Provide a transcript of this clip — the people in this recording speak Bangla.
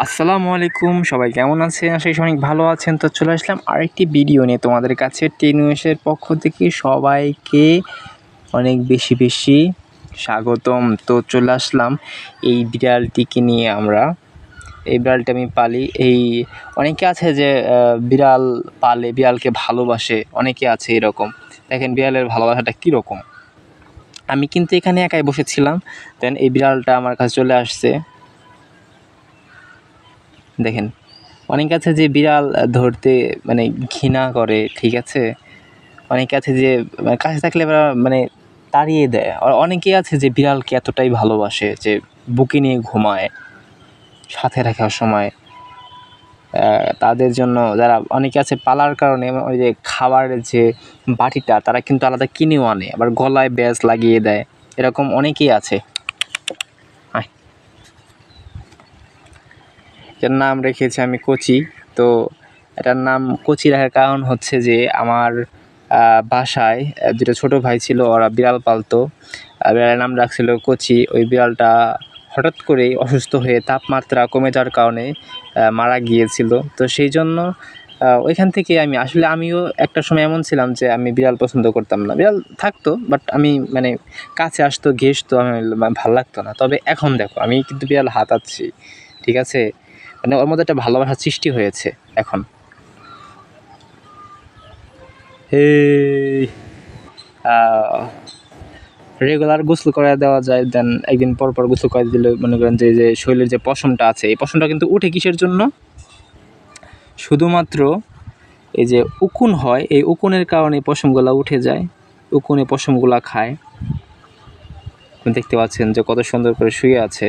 আসসালামু আলাইকুম, সবাই কেমন আছেন? আশা করি অনেক ভালো আছেন। তো চলে আসলাম আরেকটি ভিডিও নিয়ে তোমাদের কাছে। টেনিউসের পক্ষ থেকে সবাইকে অনেক বেশি স্বাগতম। তো চলে আসলাম এই বিড়ালটিকে নিয়ে আমরা। এই বিড়ালটি আমি পালি। অনেকে আছে যে বিড়াল পালে, বিড়ালকে ভালোবাসে, অনেকে আছে এরকম। দেখেন বিড়ালের ভালোবাসাটা কীরকম। আমি কিন্তু এখানে একাই বসেছিলাম, দেন এই বিড়ালটা আমার কাছে চলে আসছে। দেখেন অনেকে আছে যে বিড়াল ধরতে মানে ঘৃণা করে, ঠিক আছে। অনেকে আছে যে কাছে থাকলে মানে তাড়িয়ে দেয়। আর অনেকে আছে যে বিড়ালকে এতটাই ভালোবাসে যে বুকে নিয়ে ঘুমায়, সাথে রাখার সময়। তাদের জন্য যারা অনেকে আছে পালার কারণে ওই যে খাবারের যে বাটিটা তারা কিন্তু আলাদা কিনেও আনে, আবার গলায় ব্যাজ লাগিয়ে দেয়, এরকম অনেকেই আছে। এটার নাম রেখেছি আমি কচি। তো এটার নাম কচি রাখার কারণ হচ্ছে যে আমার বাসায় দুটো ছোটো ভাই ছিল, ওরা বিড়াল পালতো। বিড়ালের নাম রাখছিল কচি। ওই বিড়ালটা হঠাৎ করেই অসুস্থ হয়ে তাপমাত্রা কমে যাওয়ার কারণে মারা গিয়েছিল। তো সেই জন্য ওইখান থেকে আমিও একটা সময় এমন ছিলাম যে আমি বিড়াল পছন্দ করতাম না। বিড়াল থাকতো বাট আমি মানে কাছে আসতো, ঘেঁষতো, আমি ভালো লাগতো না। তবে এখন দেখো আমি কিন্তু বিড়াল হাতাচ্ছি, ঠিক আছে। মানে ওর মধ্যে একটা ভালোবাসার সৃষ্টি হয়েছে এখন। রেগুলার গোসল করে দেওয়া যায়, দেন একদিন পর পর গোসল করে দিলে মনে করেন যে শরীরের যে পশমটা আছে, এই পশমটা কিন্তু উঠে কিসের জন্য? শুধুমাত্র এই যে উকুন হয়, এই উকুনের কারণে পশমগুলা উঠে যায়, উকুনে পশমগুলা খায়। দেখতে পাচ্ছেন যে কত সুন্দর করে শুয়ে আছে।